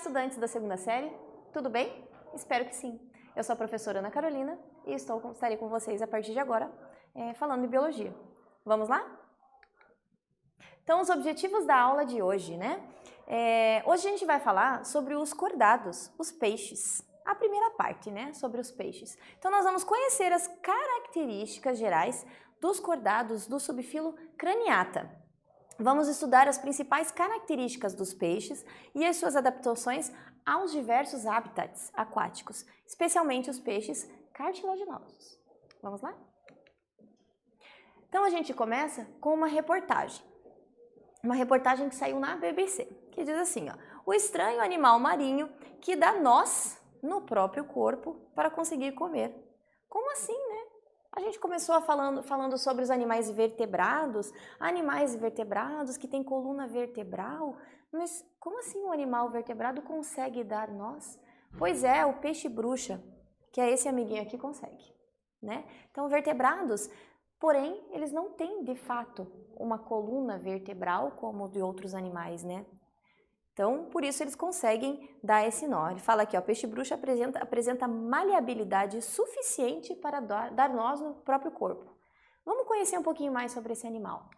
estudantes da segunda série, tudo bem? Espero que sim. Eu sou a professora Ana Carolina e estarei com vocês a partir de agora falando de biologia. Vamos lá? Então, os objetivos da aula de hoje, né? Hoje a gente vai falar sobre os cordados, os peixes. A primeira parte, né? Sobre os peixes. Então, nós vamos conhecer as características gerais dos cordados do subfilo Craniata. Vamos estudar as principais características dos peixes e as suas adaptações aos diversos hábitats aquáticos, especialmente os peixes cartilaginosos. Vamos lá? Então, a gente começa com uma reportagem que saiu na BBC, que diz assim, ó, o estranho animal marinho que dá nós no próprio corpo para conseguir comer. Como assim, né? A gente começou falando sobre os animais vertebrados que têm coluna vertebral, mas como assim um animal vertebrado consegue dar nós? Pois é, o peixe-bruxa, que é esse amiguinho aqui, consegue, né? Então, vertebrados, porém, eles não têm, de fato, uma coluna vertebral como de outros animais, né? Então, por isso eles conseguem dar esse nó. Ele fala aqui, ó, peixe-bruxa apresenta maleabilidade suficiente para dar nós no próprio corpo. Vamos conhecer um pouquinho mais sobre esse animal,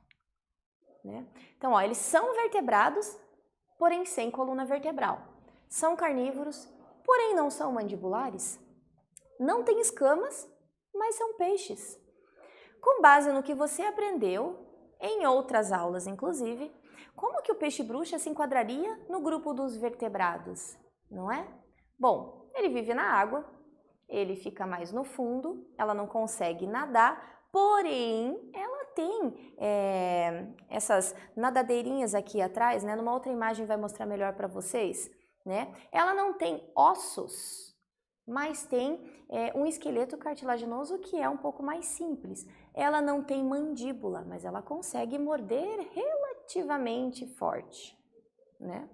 né? Então, ó, eles são vertebrados, porém sem coluna vertebral. São carnívoros, porém não são mandibulares. Não têm escamas, mas são peixes. Com base no que você aprendeu, em outras aulas inclusive, como que o peixe-bruxa se enquadraria no grupo dos vertebrados, não é? Bom, ele vive na água, ele fica mais no fundo, ela não consegue nadar, porém, ela tem essas nadadeirinhas aqui atrás, né? Numa outra imagem vai mostrar melhor para vocês, né? Ela não tem ossos, mas tem um esqueleto cartilaginoso que é um pouco mais simples. Ela não tem mandíbula, mas ela consegue morder relativamente forte, né?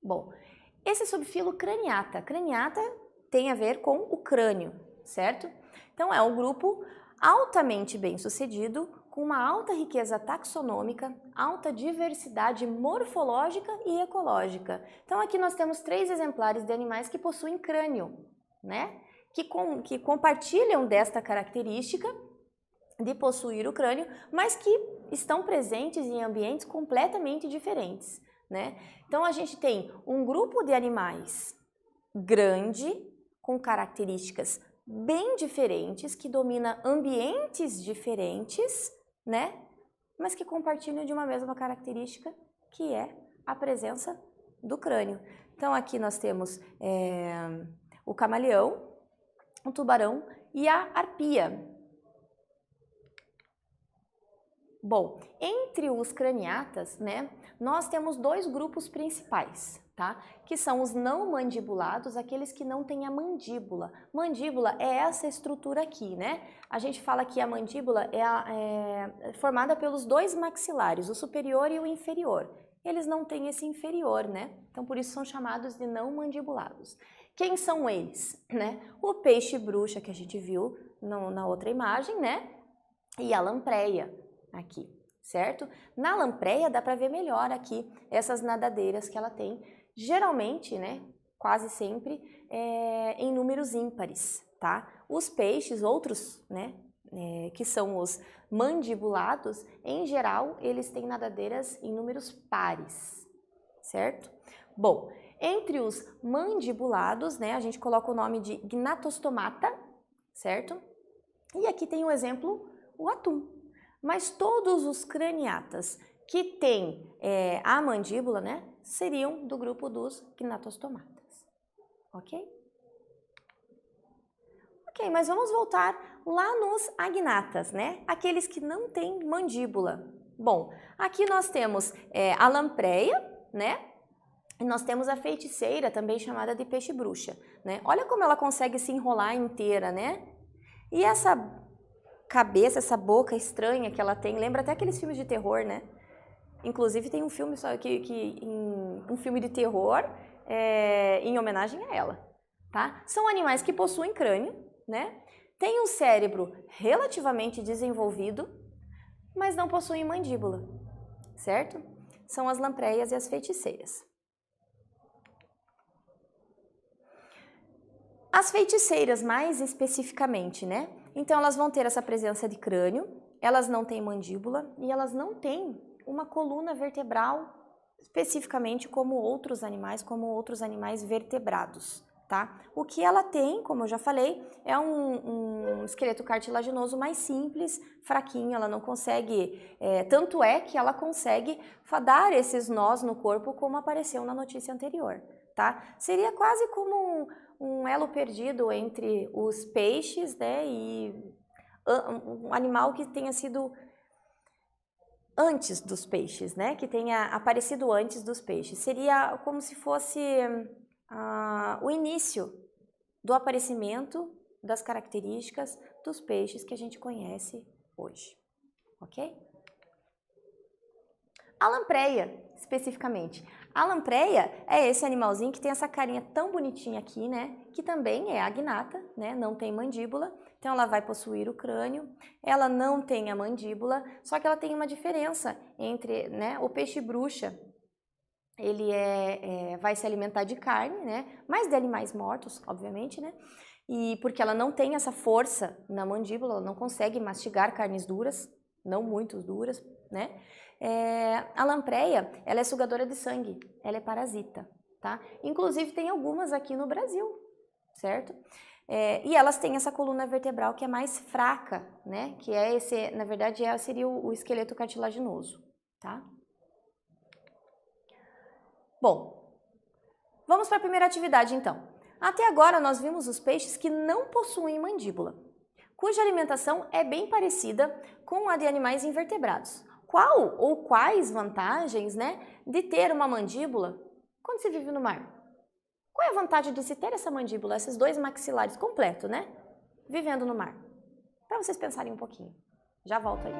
Bom, esse subfilo Craniata. Craniata tem a ver com o crânio, certo? Então, é um grupo altamente bem-sucedido, com uma alta riqueza taxonômica, alta diversidade morfológica e ecológica. Então, aqui nós temos 3 exemplares de animais que possuem crânio, né? Que compartilham desta característica de possuir o crânio, mas que estão presentes em ambientes completamente diferentes, né? Então, a gente tem um grupo de animais grande, com características bem diferentes, que domina ambientes diferentes, né? Mas que compartilham de uma mesma característica, que é a presença do crânio. Então, aqui nós temos o camaleão, o tubarão e a arpia. Bom, entre os craniatas, né, nós temos 2 grupos principais, tá? Que são os não mandibulados, aqueles que não têm a mandíbula. Mandíbula é essa estrutura aqui, né? A gente fala que a mandíbula é formada pelos 2 maxilares, o superior e o inferior. Eles não têm esse inferior, né? Então, por isso são chamados de não mandibulados. Quem são eles, né? O peixe-bruxa que a gente viu na outra imagem, né? E a lampreia aqui, certo? Na lampreia dá para ver melhor aqui essas nadadeiras que ela tem, geralmente, né, quase sempre, em números ímpares, tá? Os peixes, outros, né, que são os mandibulados, em geral, eles têm nadadeiras em números pares, certo? Bom, entre os mandibulados, né, a gente coloca o nome de gnatostomata, certo? E aqui tem um exemplo, o atum. Mas todos os craniatas que têm a mandíbula, né, seriam do grupo dos gnatostomatas, ok? Ok, mas vamos voltar lá nos agnatas, né, aqueles que não têm mandíbula. Bom, aqui nós temos a lampreia, né, e nós temos a feiticeira, também chamada de peixe-bruxa, né? Olha como ela consegue se enrolar inteira, né? E essa cabeça, essa boca estranha que ela tem, lembra até aqueles filmes de terror, né? Inclusive tem um filme um filme de terror em homenagem a ela, tá? São animais que possuem crânio, né? Tem um cérebro relativamente desenvolvido, mas não possuem mandíbula, certo? São as lampreias e as feiticeiras. As feiticeiras, mais especificamente, né? Então, elas vão ter essa presença de crânio, elas não têm mandíbula e elas não têm uma coluna vertebral especificamente como outros animais vertebrados, tá? O que ela tem, como eu já falei, é um esqueleto cartilaginoso mais simples, fraquinho, ela não consegue, tanto é que ela consegue dar esses nós no corpo como apareceu na notícia anterior, tá? Seria quase como um elo perdido entre os peixes, né, e um animal que tenha sido antes dos peixes, né, que tenha aparecido antes dos peixes. Seria como se fosse o início do aparecimento das características dos peixes que a gente conhece hoje, ok? A lampreia, especificamente. A lampreia é esse animalzinho que tem essa carinha tão bonitinha aqui, né? Que também é agnata, né? Não tem mandíbula, então ela vai possuir o crânio. Ela não tem a mandíbula, só que ela tem uma diferença entre, né? O peixe bruxa, ele vai se alimentar de carne, né? Mas de animais mortos, obviamente, né? E porque ela não tem essa força na mandíbula, ela não consegue mastigar carnes duras, não muito duras, né? A lampreia, ela é sugadora de sangue, ela é parasita, tá? Inclusive tem algumas aqui no Brasil, certo? E elas têm essa coluna vertebral que é mais fraca, né? Que é esse, na verdade, seria o esqueleto cartilaginoso, tá? Bom, vamos para a primeira atividade então. Até agora nós vimos os peixes que não possuem mandíbula, cuja alimentação é bem parecida com a de animais invertebrados. Qual ou quais vantagens, né, de ter uma mandíbula quando se vive no mar? Qual é a vantagem de se ter essa mandíbula, esses dois maxilares completos, né, vivendo no mar? Para vocês pensarem um pouquinho. Já volto aí.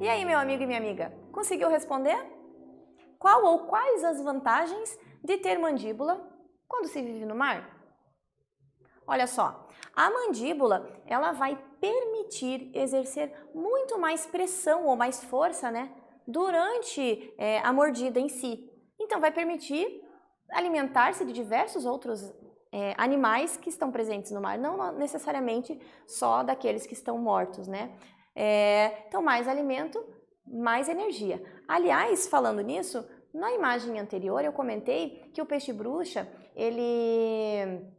E aí, meu amigo e minha amiga, conseguiu responder? Qual ou quais as vantagens de ter mandíbula quando se vive no mar? Olha só, a mandíbula, ela vai permitir exercer muito mais pressão ou mais força, né, durante a mordida em si. Então, vai permitir alimentar-se de diversos outros animais que estão presentes no mar, não necessariamente só daqueles que estão mortos, né? Então, mais alimento, mais energia. Aliás, falando nisso, na imagem anterior eu comentei que o peixe-bruxa, ele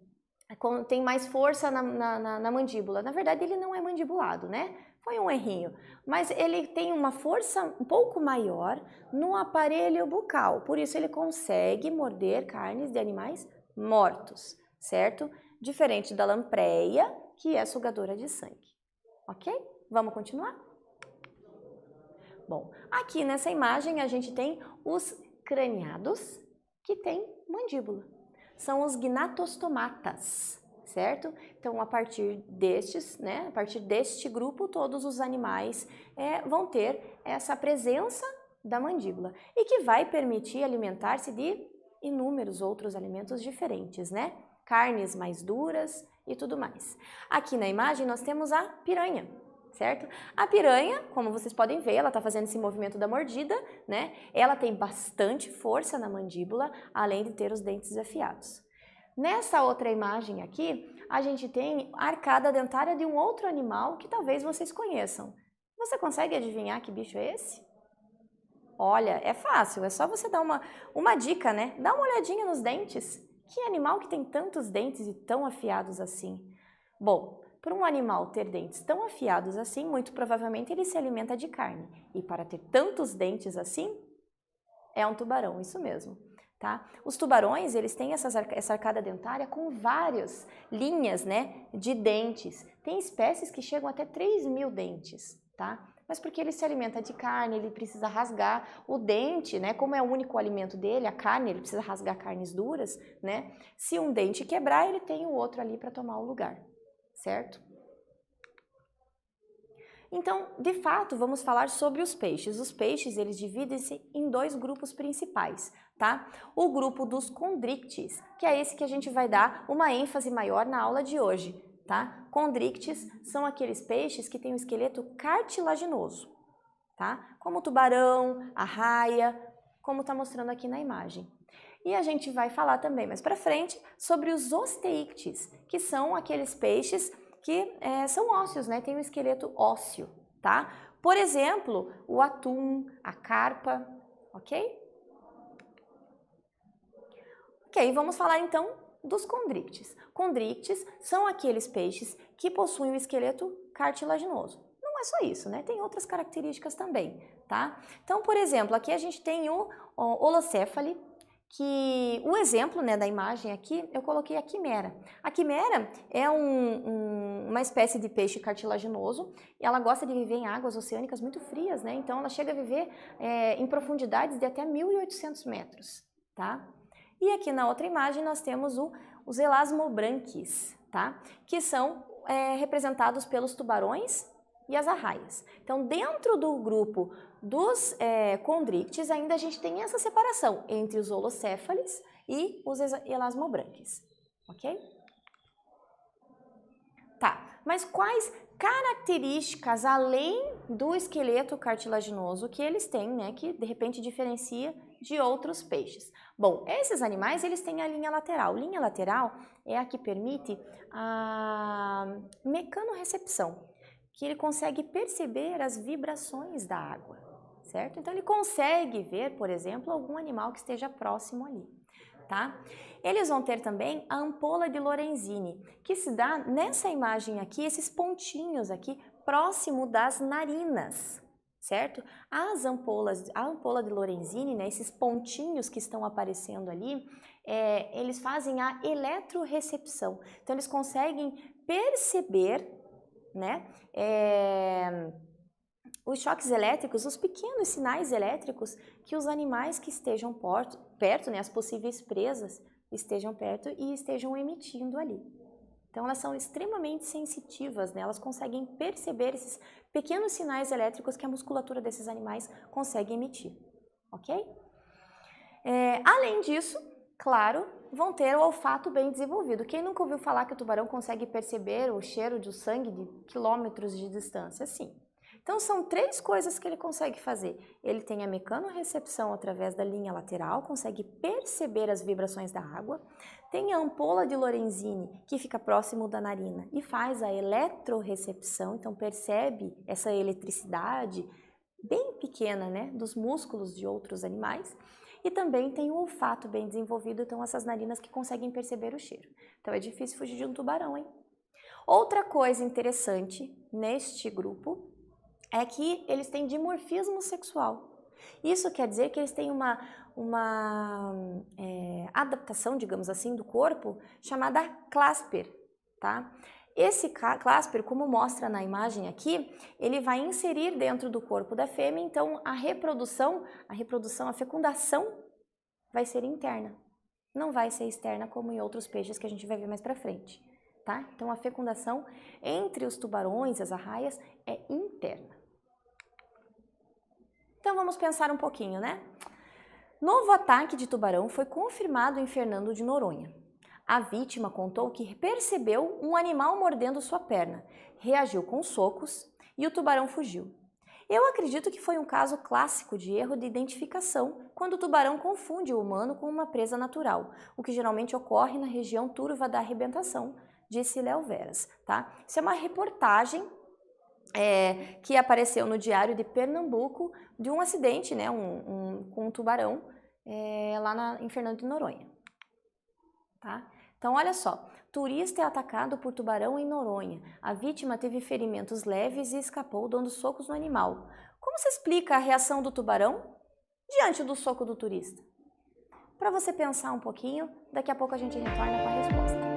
tem mais força na mandíbula. Na verdade, ele não é mandibulado, né? Foi um errinho. Mas ele tem uma força um pouco maior no aparelho bucal. Por isso, ele consegue morder carnes de animais mortos, certo? Diferente da lampreia, que é sugadora de sangue. Ok? Vamos continuar? Bom, aqui nessa imagem a gente tem os craniados que têm mandíbula. São os gnatostomatas, certo? Então, a partir destes, né, a partir deste grupo, todos os animais vão ter essa presença da mandíbula e que vai permitir alimentar-se de inúmeros outros alimentos diferentes, né? Carnes mais duras e tudo mais. Aqui na imagem nós temos a piranha, certo? A piranha, como vocês podem ver, ela está fazendo esse movimento da mordida, né? Ela tem bastante força na mandíbula, além de ter os dentes afiados. Nessa outra imagem aqui, a gente tem a arcada dentária de um outro animal que talvez vocês conheçam. Você consegue adivinhar que bicho é esse? Olha, é fácil, é só você dar uma dica, né? Dá uma olhadinha nos dentes. Que animal que tem tantos dentes e tão afiados assim? Bom, para um animal ter dentes tão afiados assim, muito provavelmente ele se alimenta de carne. E para ter tantos dentes assim, é um tubarão, isso mesmo. Tá? Os tubarões, eles têm essa arcada dentária com várias linhas, né, de dentes. Tem espécies que chegam até 3.000 dentes, tá? Mas porque ele se alimenta de carne, ele precisa rasgar o dente, né? Como é o único alimento dele, a carne, ele precisa rasgar carnes duras, né? Se um dente quebrar, ele tem o outro ali para tomar o lugar, certo? Então, de fato, vamos falar sobre os peixes. Os peixes, eles dividem-se em dois grupos principais, tá? O grupo dos condrictes, que é esse que a gente vai dar uma ênfase maior na aula de hoje, tá? Condrictes são aqueles peixes que têm um esqueleto cartilaginoso, tá? Como o tubarão, a raia, como está mostrando aqui na imagem. E a gente vai falar também mais para frente sobre os osteíctes, que são aqueles peixes que são ósseos, né? Tem um esqueleto ósseo, tá? Por exemplo, o atum, a carpa, ok? Ok, vamos falar então dos condrictes. Condrictes são aqueles peixes que possuem um esqueleto cartilaginoso. Não é só isso, né? Tem outras características também, tá? Então, por exemplo, aqui a gente tem o holocéfale, que o exemplo, né, da imagem aqui, eu coloquei a quimera. A quimera é uma espécie de peixe cartilaginoso e ela gosta de viver em águas oceânicas muito frias, né? Então ela chega a viver em profundidades de até 1.800 metros, tá? E aqui na outra imagem nós temos os elasmobranquis, tá? Que são representados pelos tubarões e as arraias. Então, dentro do grupo dos condrictes, ainda a gente tem essa separação entre os holocéfales e os elasmobranquis, ok? Tá, mas quais características, além do esqueleto cartilaginoso, que eles têm, né, que de repente diferencia de outros peixes? Bom, esses animais, eles têm a linha lateral. Linha lateral é a que permite a mecanorrecepção, que ele consegue perceber as vibrações da água, certo? Então, ele consegue ver, por exemplo, algum animal que esteja próximo ali, tá? Eles vão ter também a ampola de Lorenzini, que se dá nessa imagem aqui, esses pontinhos aqui, próximo das narinas, certo? A ampola de Lorenzini, né, esses pontinhos que estão aparecendo ali, eles fazem a eletrorecepção. Então, eles conseguem perceber, né, os choques elétricos, os pequenos sinais elétricos que os animais que estejam perto, né, as possíveis presas, estejam perto e estejam emitindo ali, Então, elas são extremamente sensitivas, né? Elas conseguem perceber esses pequenos sinais elétricos que a musculatura desses animais consegue emitir, ok? Além disso, claro, vão ter o olfato bem desenvolvido. Quem nunca ouviu falar que o tubarão consegue perceber o cheiro do sangue de quilômetros de distância? Sim. Então, são 3 coisas que ele consegue fazer. Ele tem a mecanorrecepção através da linha lateral, consegue perceber as vibrações da água, tem a ampola de Lorenzini, que fica próximo da narina e faz a eletrorecepção, então percebe essa eletricidade bem pequena, né, dos músculos de outros animais. E também tem o olfato bem desenvolvido, então essas narinas que conseguem perceber o cheiro. Então é difícil fugir de um tubarão, hein? Outra coisa interessante neste grupo é que eles têm dimorfismo sexual. Isso quer dizer que eles têm uma adaptação, digamos assim, do corpo chamada clasper, tá? Esse clasper, como mostra na imagem aqui, ele vai inserir dentro do corpo da fêmea, então a fecundação vai ser interna, não vai ser externa como em outros peixes que a gente vai ver mais pra frente, tá? Então a fecundação entre os tubarões, as arraias, é interna. Então vamos pensar um pouquinho, né? Novo ataque de tubarão foi confirmado em Fernando de Noronha. A vítima contou que percebeu um animal mordendo sua perna, reagiu com socos e o tubarão fugiu. Eu acredito que foi um caso clássico de erro de identificação, quando o tubarão confunde o humano com uma presa natural, o que geralmente ocorre na região turva da arrebentação, disse Léo Veras, tá? Isso é uma reportagem que apareceu no Diário de Pernambuco de um acidente, né, com um tubarão lá em Fernando de Noronha. Tá? Então, olha só, turista é atacado por tubarão em Noronha. A vítima teve ferimentos leves e escapou dando socos no animal. Como se explica a reação do tubarão diante do soco do turista? Para você pensar um pouquinho, daqui a pouco a gente retorna com a resposta.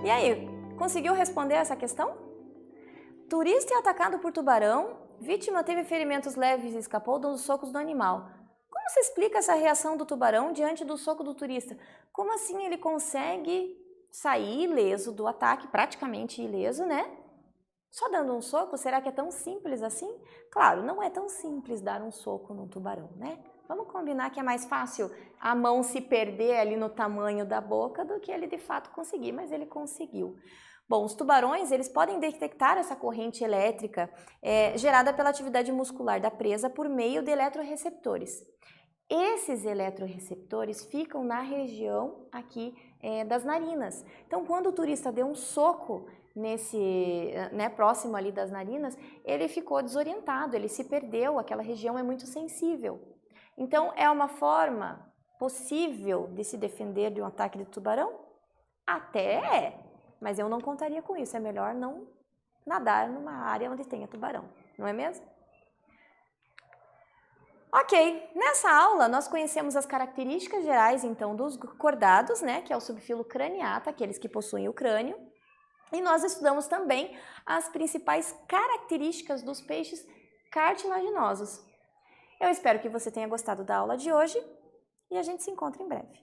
E aí, conseguiu responder essa questão? Turista é atacado por tubarão, vítima teve ferimentos leves e escapou dos socos do animal. Como se explica essa reação do tubarão diante do soco do turista? Como assim ele consegue sair ileso do ataque, praticamente ileso, né? Só dando um soco? Será que é tão simples assim? Claro, não é tão simples dar um soco num tubarão, né? Vamos combinar que é mais fácil a mão se perder ali no tamanho da boca do que ele de fato conseguir, mas ele conseguiu. Bom, os tubarões, eles podem detectar essa corrente elétrica gerada pela atividade muscular da presa por meio de eletroreceptores. Esses eletroreceptores ficam na região aqui das narinas. Então, quando o turista deu um soco próximo ali das narinas, ele ficou desorientado, ele se perdeu, aquela região é muito sensível. Então, é uma forma possível de se defender de um ataque de tubarão? Até é, mas eu não contaria com isso, é melhor não nadar numa área onde tenha tubarão, não é mesmo? Ok, nessa aula nós conhecemos as características gerais então dos cordados, né, que é o subfilo craniata, aqueles que possuem o crânio, e nós estudamos também as principais características dos peixes cartilaginosos. Eu espero que você tenha gostado da aula de hoje e a gente se encontra em breve.